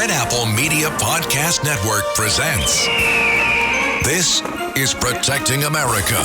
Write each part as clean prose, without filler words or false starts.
Red Apple Media Podcast Network presents This is Protecting America.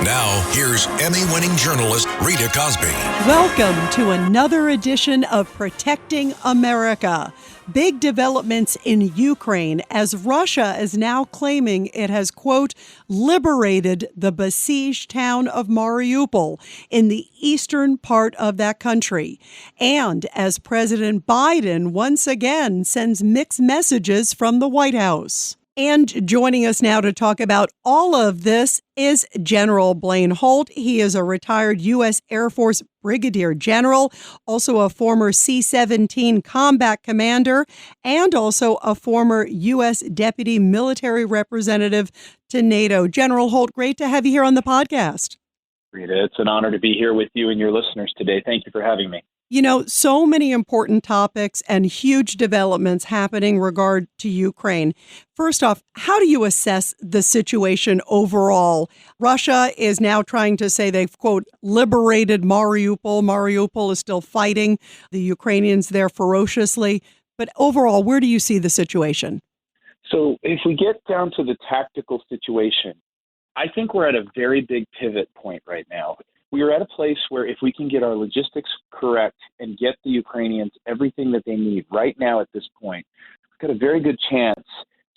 Now, here's Emmy-winning journalist Rita Cosby. Welcome to another edition of Protecting America. Big developments in Ukraine as Russia is now claiming it has, quote, liberated the besieged town of Mariupol in the eastern part of that country. And as President Biden once again sends mixed messages from the White House. And joining us now to talk about all of this is General Blaine Holt. He is a retired U.S. Air Force Brigadier General, also a former C-17 combat commander, and also a former U.S. Deputy Military Representative to NATO. General Holt, great to have you here on the podcast. Rita, it's an honor to be here with you and your listeners today. Thank you for having me. You know, so many important topics and huge developments happening regard to Ukraine. First off, how do you assess the situation overall? Russia is now trying to say they've, quote, liberated Mariupol. Mariupol is still fighting the Ukrainians there ferociously. But overall, where do you see the situation? So if we get down to the tactical situation, I think we're at a very big pivot point right now. We are at a place where if we can get our logistics correct and get the Ukrainians everything that they need right now at this point, we've got a very good chance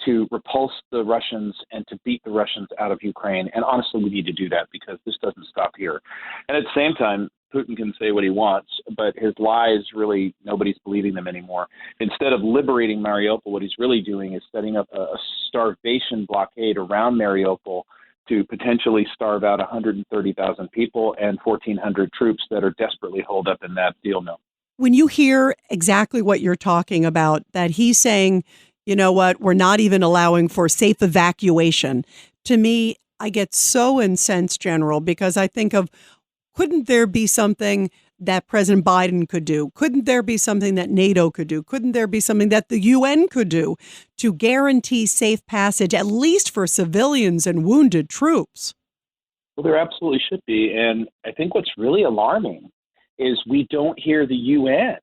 to repulse the Russians and to beat the Russians out of Ukraine. And honestly, we need to do that because this doesn't stop here. And at the same time, Putin can say what he wants, but his lies, really, nobody's believing them anymore. Instead of liberating Mariupol, what he's really doing is setting up a starvation blockade around Mariupol to potentially starve out 130,000 people and 1,400 troops that are desperately holed up in that steel mill. When you hear exactly what you're talking about, that he's saying, you know what, we're not even allowing for safe evacuation, to me, I get so incensed, General, because I think of, couldn't there be something that President Biden could do? Couldn't there be something that NATO could do? Couldn't there be something that the UN could do to guarantee safe passage, at least for civilians and wounded troops? Well, there absolutely should be. And I think what's really alarming is we don't hear the UN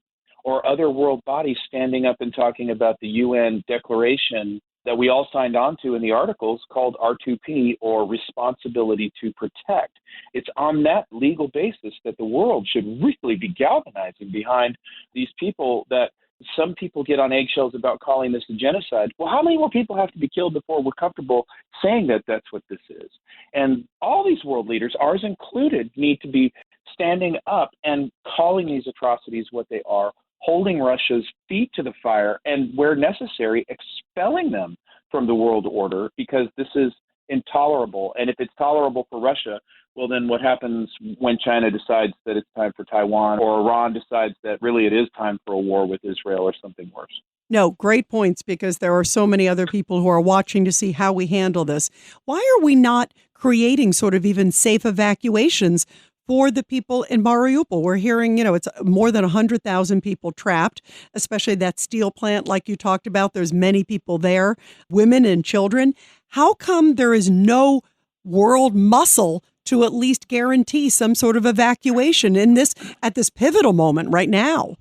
or other world bodies standing up and talking about the UN declaration that we all signed on to in the articles called R2P, or Responsibility to Protect. It's on that legal basis that the world should really be galvanizing behind these people that some people get on eggshells about calling this a genocide. Well, how many more people have to be killed before we're comfortable saying that that's what this is? And all these world leaders, ours included, need to be standing up and calling these atrocities what they are, holding Russia's feet to the fire, and where necessary, expelling them from the world order, because this is intolerable. And if it's tolerable for Russia, well, then what happens when China decides that it's time for Taiwan, or Iran decides that really it is time for a war with Israel or something worse? No, great points, because there are so many other people who are watching to see how we handle this. Why are we not creating sort of even safe evacuations for the people in Mariupol? We're hearing, it's more than 100,000 people trapped, especially that steel plant like you talked about. There's many people there, women and children. How come there is no world muscle to at least guarantee some sort of evacuation at this pivotal moment right now?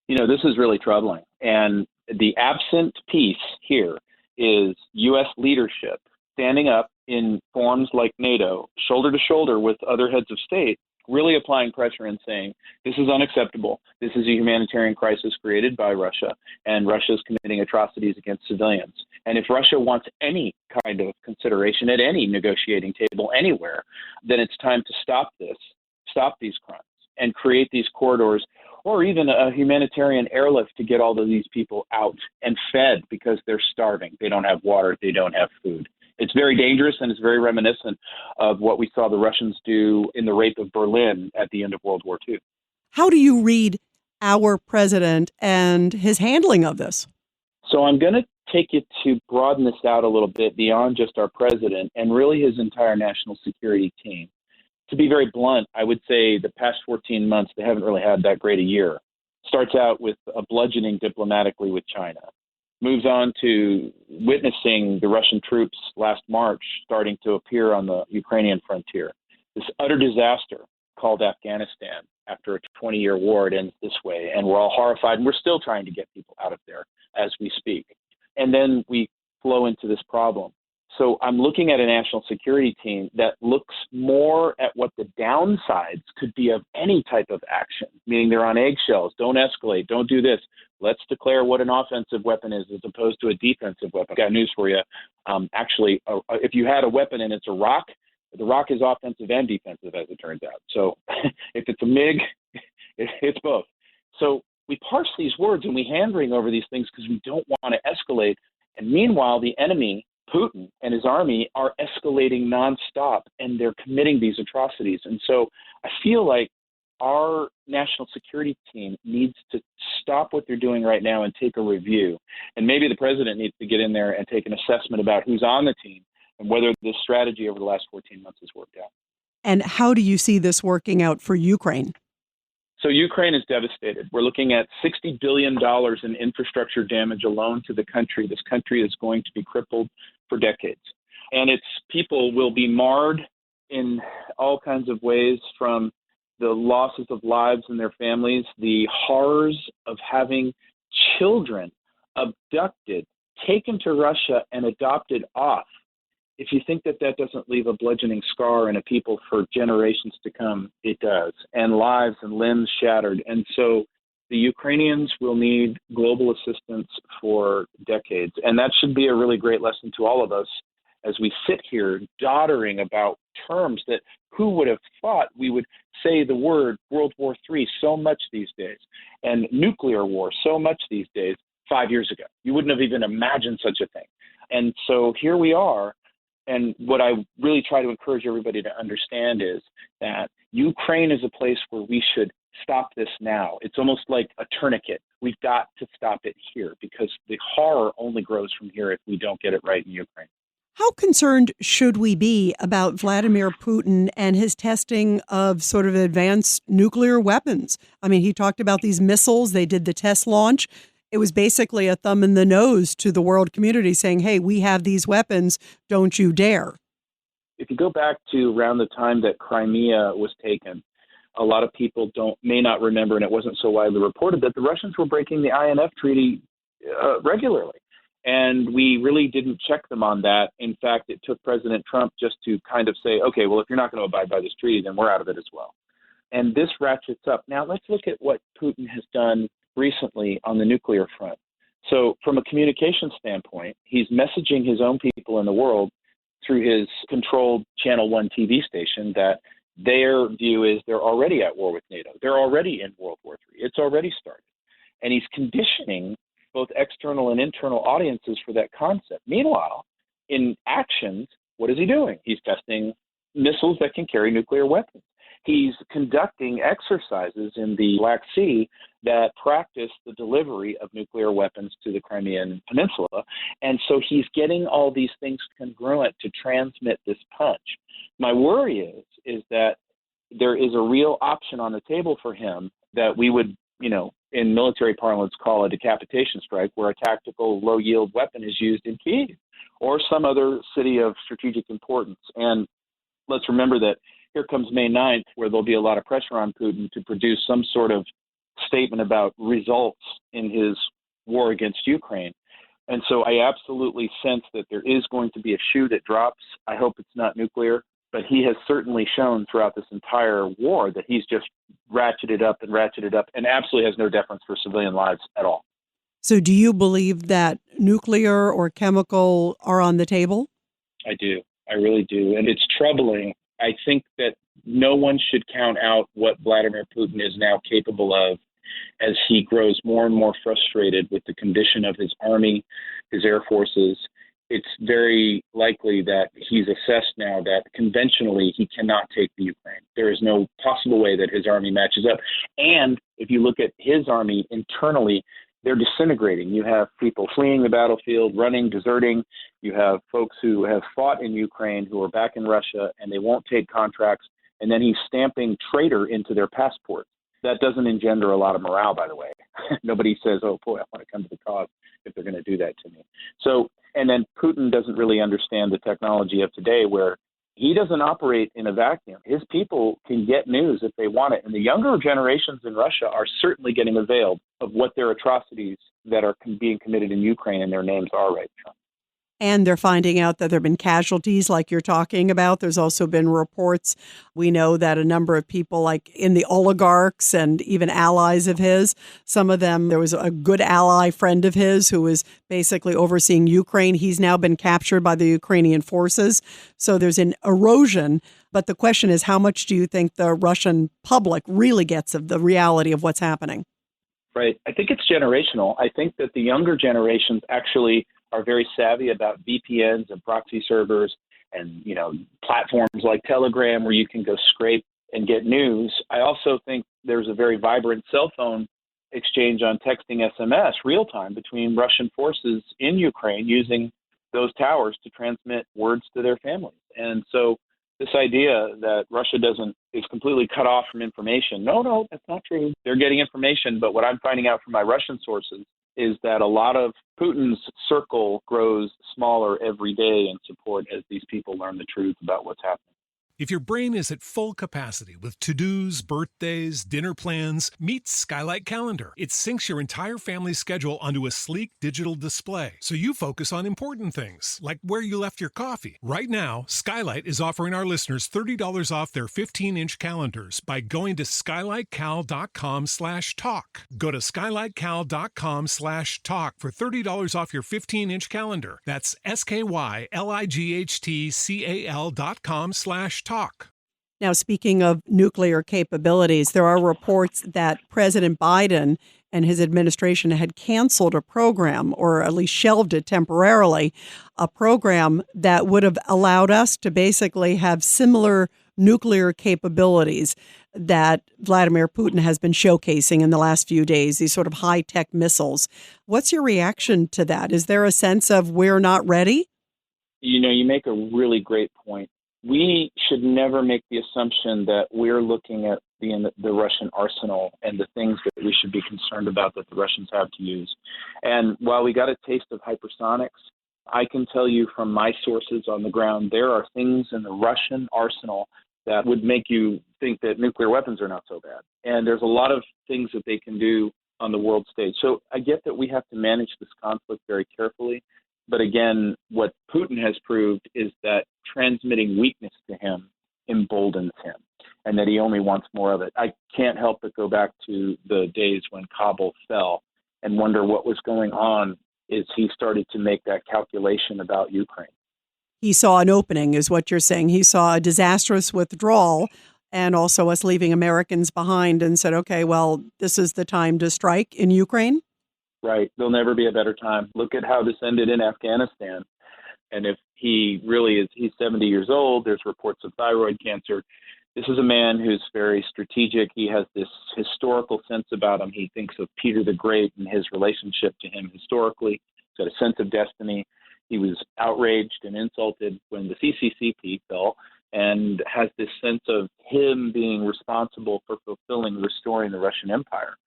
This is really troubling. And the absent piece here is U.S. leadership standing up in forums like NATO, shoulder to shoulder with other heads of state, really applying pressure and saying, this is unacceptable. This is a humanitarian crisis created by Russia, and Russia is committing atrocities against civilians. And if Russia wants any kind of consideration at any negotiating table anywhere, then it's time to stop these crimes, and create these corridors, or even a humanitarian airlift to get all of these people out and fed, because they're starving. They don't have water. They don't have food. It's very dangerous, and it's very reminiscent of what we saw the Russians do in the rape of Berlin at the end of World War II. How do you read our president and his handling of this? So I'm going to take you to broaden this out a little bit beyond just our president and really his entire national security team. To be very blunt, I would say the past 14 months, they haven't really had that great a year. Starts out with a bludgeoning diplomatically with China. Moves on to witnessing the Russian troops last March starting to appear on the Ukrainian frontier. This utter disaster called Afghanistan after a 20-year war, it ends this way. And we're all horrified, and we're still trying to get people out of there. as we speak. And then we flow into this problem. So I'm looking at a national security team that looks more at what the downsides could be of any type of action, meaning they're on eggshells. Don't escalate. Don't do this. Let's declare what an offensive weapon is as opposed to a defensive weapon. Got news for you. Actually, if you had a weapon and it's a rock, the rock is offensive and defensive, as it turns out. So if it's a MiG, it's both. So we parse these words and we hand-wring over these things because we don't want to escalate. And meanwhile, the enemy, Putin and his army, are escalating nonstop, and they're committing these atrocities. And so I feel like our national security team needs to stop what they're doing right now and take a review. And maybe the president needs to get in there and take an assessment about who's on the team and whether this strategy over the last 14 months has worked out. And how do you see this working out for Ukraine? So Ukraine is devastated. We're looking at $60 billion in infrastructure damage alone to the country. This country is going to be crippled for decades. And its people will be marred in all kinds of ways, from the losses of lives and their families, the horrors of having children abducted, taken to Russia, and adopted off. If you think that that doesn't leave a bludgeoning scar in a people for generations to come, it does. And lives and limbs shattered. And so the Ukrainians will need global assistance for decades. And that should be a really great lesson to all of us as we sit here doddering about terms that who would have thought we would say the word World War III so much these days, and nuclear war so much these days 5 years ago. You wouldn't have even imagined such a thing. And so here we are. And what I really try to encourage everybody to understand is that Ukraine is a place where we should stop this now. It's almost like a tourniquet. We've got to stop it here because the horror only grows from here if we don't get it right in Ukraine. How concerned should we be about Vladimir Putin and his testing of sort of advanced nuclear weapons? I mean, he talked about these missiles. They did the test launch. It was basically a thumb in the nose to the world community saying, hey, we have these weapons, don't you dare. If you go back to around the time that Crimea was taken, a lot of people may not remember, and it wasn't so widely reported, that the Russians were breaking the INF treaty regularly. And we really didn't check them on that. In fact, it took President Trump just to kind of say, okay, well, if you're not going to abide by this treaty, then we're out of it as well. And this ratchets up. Now, let's look at what Putin has done recently on the nuclear front. So from a communication standpoint, he's messaging his own people in the world through his controlled Channel 1 TV station that their view is they're already at war with NATO. They're already in World War III. It's already started. And he's conditioning both external and internal audiences for that concept. Meanwhile, in actions, what is he doing? He's testing missiles that can carry nuclear weapons. He's conducting exercises in the Black Sea that practice the delivery of nuclear weapons to the Crimean Peninsula. And so he's getting all these things congruent to transmit this punch. My worry is that there is a real option on the table for him that we would, in military parlance call a decapitation strike, where a tactical low-yield weapon is used in Kyiv or some other city of strategic importance. And let's remember that here comes May 9th, where there'll be a lot of pressure on Putin to produce some sort of statement about results in his war against Ukraine. And so I absolutely sense that there is going to be a shoe that drops. I hope it's not nuclear, but he has certainly shown throughout this entire war that he's just ratcheted up and absolutely has no deference for civilian lives at all. So do you believe that nuclear or chemical are on the table? I do. I really do. And it's troubling. I think that no one should count out what Vladimir Putin is now capable of as he grows more and more frustrated with the condition of his army, his air forces. It's very likely that he's assessed now that conventionally he cannot take the Ukraine. There is no possible way that his army matches up. And if you look at his army internally, they're disintegrating. You have people fleeing the battlefield, running, deserting. You have folks who have fought in Ukraine who are back in Russia and they won't take contracts. And then he's stamping traitor into their passport. That doesn't engender a lot of morale, by the way. Nobody says, oh, boy, I want to come to the cause if they're going to do that to me. So, and then Putin doesn't really understand the technology of today where he doesn't operate in a vacuum. His people can get news if they want it. And the younger generations in Russia are certainly getting availed of what their atrocities that are being committed in Ukraine and their names are right now. And they're finding out that there have been casualties like you're talking about. There's also been reports. We know that a number of people like in the oligarchs and even allies of his, some of them, there was a good ally friend of his who was basically overseeing Ukraine. He's now been captured by the Ukrainian forces. So there's an erosion. But the question is, how much do you think the Russian public really gets of the reality of what's happening? Right. I think it's generational. I think that the younger generations actually are very savvy about VPNs and proxy servers and, platforms like Telegram where you can go scrape and get news. I also think there's a very vibrant cell phone exchange on texting SMS real time between Russian forces in Ukraine using those towers to transmit words to their families. And so this idea that Russia is completely cut off from information. No, that's not true. They're getting information. But what I'm finding out from my Russian sources is that a lot of Putin's circle grows smaller every day in support as these people learn the truth about what's happening. If your brain is at full capacity with to-dos, birthdays, dinner plans, meet Skylight Calendar. It syncs your entire family's schedule onto a sleek digital display, so you focus on important things, like where you left your coffee. Right now, Skylight is offering our listeners $30 off their 15-inch calendars by going to skylightcal.com/talk. Go to skylightcal.com/talk for $30 off your 15-inch calendar. That's skylightcal.com/talk. Now, speaking of nuclear capabilities, there are reports that President Biden and his administration had canceled a program, or at least shelved it temporarily, a program that would have allowed us to basically have similar nuclear capabilities that Vladimir Putin has been showcasing in the last few days, these sort of high-tech missiles. What's your reaction to that? Is there a sense of we're not ready? You make a really great point. We should never make the assumption that we're looking at the Russian arsenal and the things that we should be concerned about that the Russians have to use. And while we got a taste of hypersonics, I can tell you from my sources on the ground, there are things in the Russian arsenal that would make you think that nuclear weapons are not so bad. And there's a lot of things that they can do on the world stage. So I get that we have to manage this conflict very carefully. But again, what Putin has proved is that transmitting weakness to him emboldens him, and that he only wants more of it. I can't help but go back to the days when Kabul fell and wonder what was going on as he started to make that calculation about Ukraine. He saw an opening, is what you're saying. He saw a disastrous withdrawal and also us leaving Americans behind and said, okay, well, this is the time to strike in Ukraine. Right. There'll never be a better time. Look at how this ended in Afghanistan. And if he really is, he's 70 years old, there's reports of thyroid cancer. This is a man who's very strategic. He has this historical sense about him. He thinks of Peter the Great and his relationship to him historically. He's got a sense of destiny. He was outraged and insulted when the CCCP fell, and has this sense of him being responsible for restoring the Russian Empire.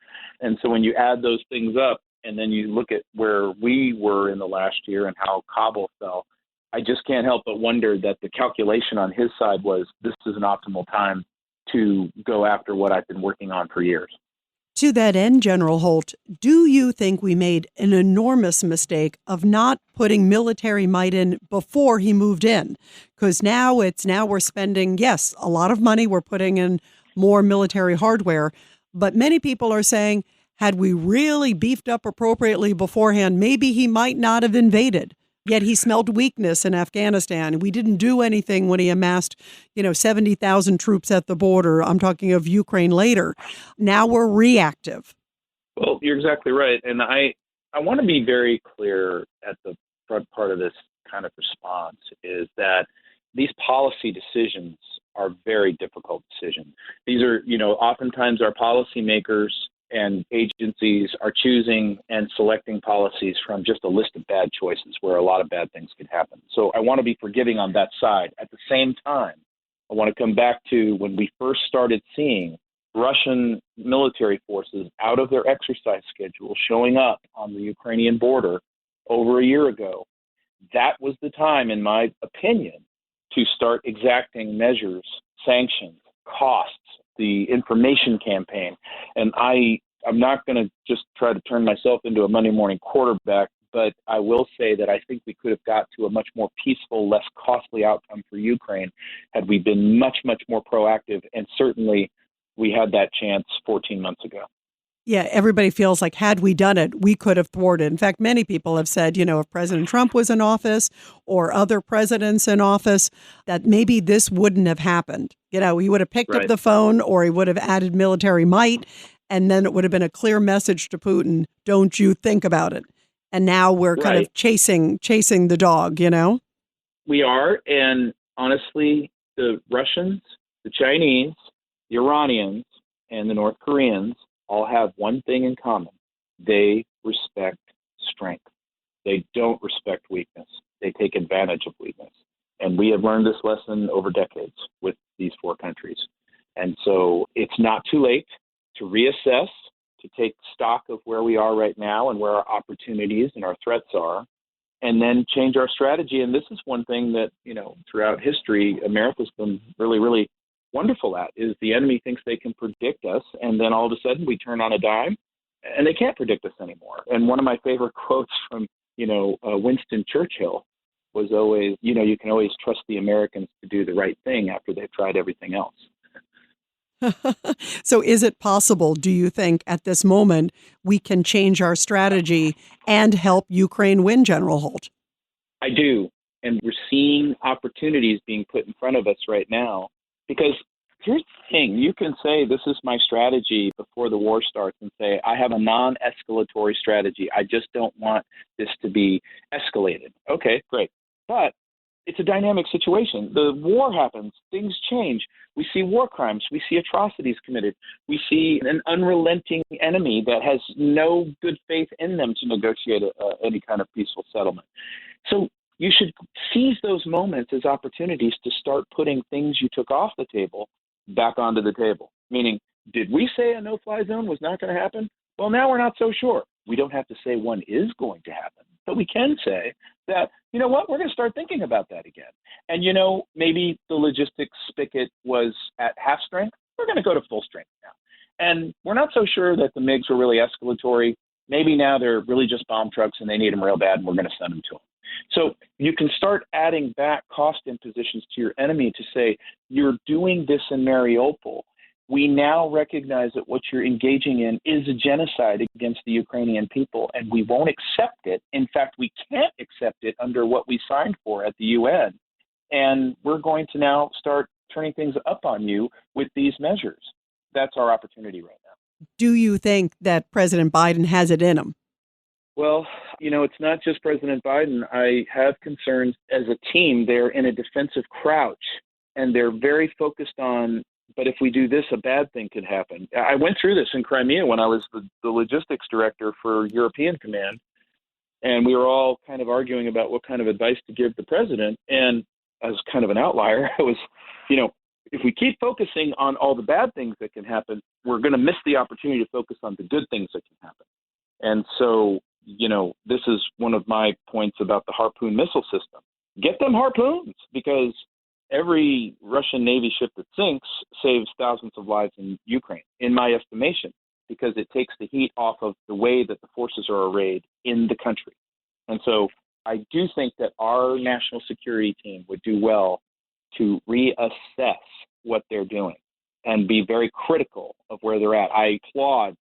And so when you add those things up, and then you look at where we were in the last year and how Kabul fell, I just can't help but wonder that the calculation on his side was this is an optimal time to go after what I've been working on for years. To that end, General Holt, do you think we made an enormous mistake of not putting military might in before he moved in? Because now we're spending, yes, a lot of money. We're putting in more military hardware. But many people are saying, had we really beefed up appropriately beforehand, maybe he might not have invaded. Yet he smelled weakness in Afghanistan. We didn't do anything when he amassed, 70,000 troops at the border. I'm talking of Ukraine later. Now we're reactive. Well, you're exactly right. And I want to be very clear at the front part of this kind of response is that these policy decisions are very difficult decisions. These are, oftentimes our policymakers and agencies are choosing and selecting policies from just a list of bad choices where a lot of bad things could happen. So I want to be forgiving on that side. At the same time, I want to come back to when we first started seeing Russian military forces out of their exercise schedule showing up on the Ukrainian border over a year ago. That was the time, in my opinion, to start exacting measures, sanctions, costs, the information campaign. And I I'm not going to just try to turn myself into a Monday morning quarterback, but I will say that I think we could have got to a much more peaceful, less costly outcome for Ukraine had we been much, much more proactive. And certainly we had that chance 14 months ago. Yeah, everybody feels like had we done it, we could have thwarted. In fact, many people have said, if President Trump was in office or other presidents in office, that maybe this wouldn't have happened. He would have picked up the phone or he would have added military might. And then it would have been a clear message to Putin, don't you think about it. And now we're kind of chasing the dog, We are. And honestly, the Russians, the Chinese, the Iranians, and the North Koreans all have one thing in common. They respect strength. They don't respect weakness. They take advantage of weakness. And we have learned this lesson over decades with these four countries. And so it's not too late to reassess, to take stock of where we are right now and where our opportunities and our threats are, and then change our strategy. And this is one thing that, throughout history, America's been really, really wonderful at, is the enemy thinks they can predict us, and then all of a sudden we turn on a dime and they can't predict us anymore. And one of my favorite quotes from, Winston Churchill was always, you can always trust the Americans to do the right thing after they've tried everything else. So is it possible, do you think, at this moment, we can change our strategy and help Ukraine win, General Holt? I do. And we're seeing opportunities being put in front of us right now. Because here's the thing, you can say this is my strategy before the war starts and say, I have a non-escalatory strategy. I just don't want this to be escalated. Okay, great. But it's a dynamic situation. The war happens. Things change. We see war crimes. We see atrocities committed. We see an unrelenting enemy that has no good faith in them to negotiate any kind of peaceful settlement. So you should seize those moments as opportunities to start putting things you took off the table back onto the table. Meaning, did we say a no-fly zone was not going to happen? Well, now we're not so sure. We don't have to say one is going to happen, but we can say that, we're going to start thinking about that again. And, maybe the logistics spigot was at half strength. We're going to go to full strength now. And we're not so sure that the MiGs were really escalatory. Maybe now they're really just bomb trucks and they need them real bad and we're going to send them to them. So you can start adding back cost impositions to your enemy to say, you're doing this in Mariupol. We now recognize that what you're engaging in is a genocide against the Ukrainian people, and we won't accept it. In fact, we can't accept it under what we signed for at the UN. And we're going to now start turning things up on you with these measures. That's our opportunity right now. Do you think that President Biden has it in him? Well, it's not just President Biden. I have concerns as a team. They're in a defensive crouch, and they're very focused on, but if we do this, a bad thing could happen. I went through this in Crimea when I was the logistics director for European Command, and we were all kind of arguing about what kind of advice to give the president. And as kind of an outlier, I was, if we keep focusing on all the bad things that can happen, we're going to miss the opportunity to focus on the good things that can happen. And so, this is one of my points about the Harpoon missile system. Get them harpoons, because every Russian Navy ship that sinks saves thousands of lives in Ukraine, in my estimation, because it takes the heat off of the way that the forces are arrayed in the country. And so I do think that our national security team would do well to reassess what they're doing and be very critical of where they're at. I applaud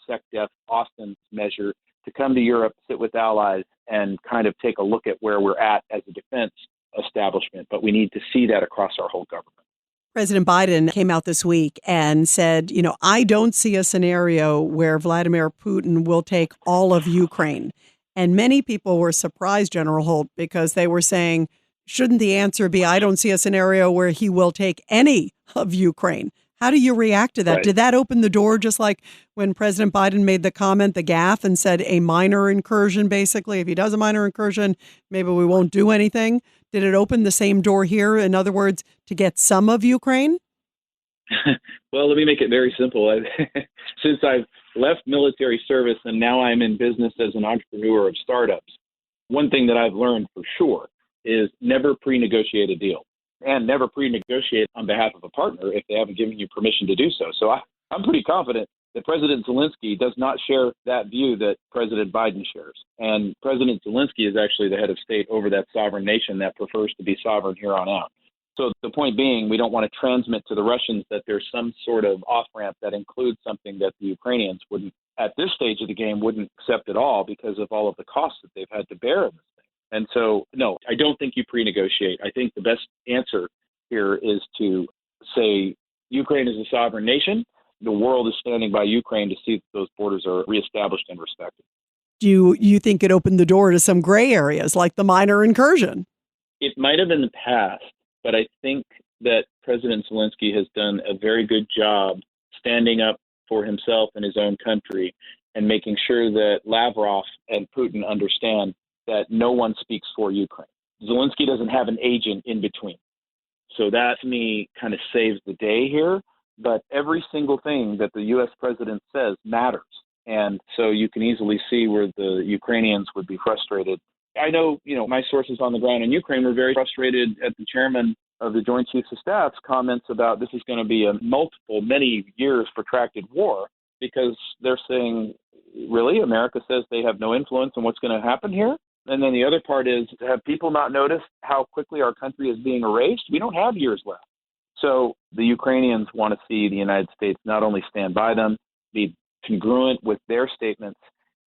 SecDef Austin's measure to come to Europe, sit with allies, and kind of take a look at where we're at as a defense establishment. But we need to see that across our whole government. President Biden came out this week and said, I don't see a scenario where Vladimir Putin will take all of Ukraine. And many people were surprised, General Holt, because they were saying, shouldn't the answer be, I don't see a scenario where he will take any of Ukraine? How do you react to that? Right. Did that open the door, just like when President Biden made the comment, the gaffe, and said a minor incursion, basically? If he does a minor incursion, maybe we won't do anything. Did it open the same door here? In other words, to get some of Ukraine? Well, let me make it very simple. Since I've left military service and now I'm in business as an entrepreneur of startups, one thing that I've learned for sure is never pre-negotiate a deal. And never pre-negotiate on behalf of a partner if they haven't given you permission to do so. So I'm pretty confident that President Zelensky does not share that view that President Biden shares. And President Zelensky is actually the head of state over that sovereign nation that prefers to be sovereign here on out. So the point being, we don't want to transmit to the Russians that there's some sort of off-ramp that includes something that the Ukrainians wouldn't, at this stage of the game, wouldn't accept at all because of all of the costs that they've had to bear in this thing. And so, no, I don't think you pre-negotiate. I think the best answer here is to say Ukraine is a sovereign nation. The world is standing by Ukraine to see that those borders are reestablished and respected. Do you think it opened the door to some gray areas like the minor incursion? It might have in the past, but I think that President Zelensky has done a very good job standing up for himself and his own country and making sure that Lavrov and Putin understand that no one speaks for Ukraine. Zelensky doesn't have an agent in between. So that, to me, kind of saves the day here. But every single thing that the U.S. president says matters. And so you can easily see where the Ukrainians would be frustrated. I know, my sources on the ground in Ukraine were very frustrated at the chairman of the Joint Chiefs of Staff's comments about this is going to be a many years protracted war, because they're saying, really, America says they have no influence on what's going to happen here? And then the other part is, have people not noticed how quickly our country is being erased? We don't have years left. So the Ukrainians want to see the United States not only stand by them, be congruent with their statements,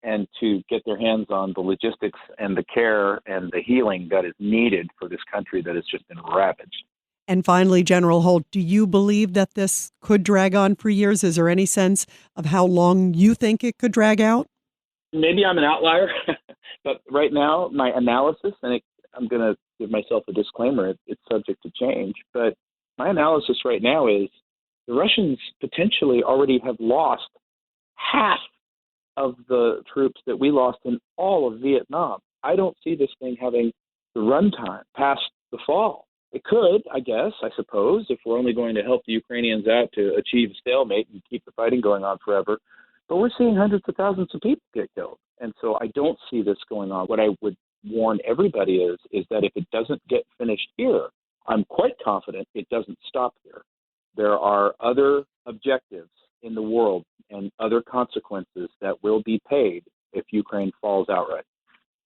and to get their hands on the logistics and the care and the healing that is needed for this country that has just been ravaged. And finally, General Holt, do you believe that this could drag on for years? Is there any sense of how long you think it could drag out? Maybe I'm an outlier, but right now my analysis, and I'm going to give myself a disclaimer, it's subject to change, but my analysis right now is the Russians potentially already have lost half of the troops that we lost in all of Vietnam. I don't see this thing having the runtime past the fall. It could, I suppose, if we're only going to help the Ukrainians out to achieve a stalemate and keep the fighting going on forever. But we're seeing hundreds of thousands of people get killed. And so I don't see this going on. What I would warn everybody is that if it doesn't get finished here, I'm quite confident it doesn't stop here. There are other objectives in the world and other consequences that will be paid if Ukraine falls outright.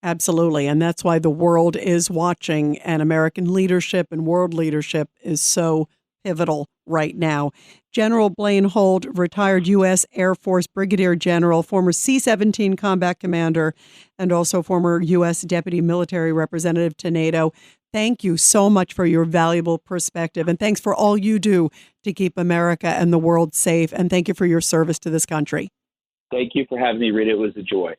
Absolutely. And that's why the world is watching, and American leadership and world leadership is so pivotal right now. General Blaine Holt, retired U.S. Air Force Brigadier General, former C-17 combat commander, and also former U.S. Deputy Military Representative to NATO. Thank you so much for your valuable perspective, and thanks for all you do to keep America and the world safe, and thank you for your service to this country. Thank you for having me, Rita. It was a joy.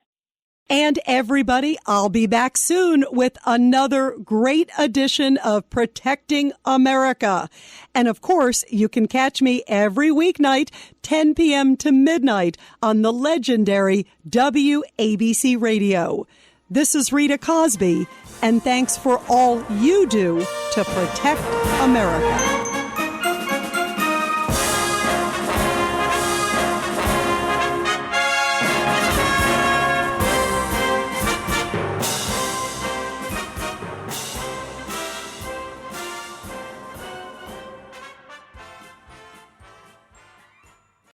And everybody, I'll be back soon with another great edition of Protecting America. And of course, you can catch me every weeknight, 10 p.m. to midnight on the legendary WABC Radio. This is Rita Cosby, and thanks for all you do to protect America.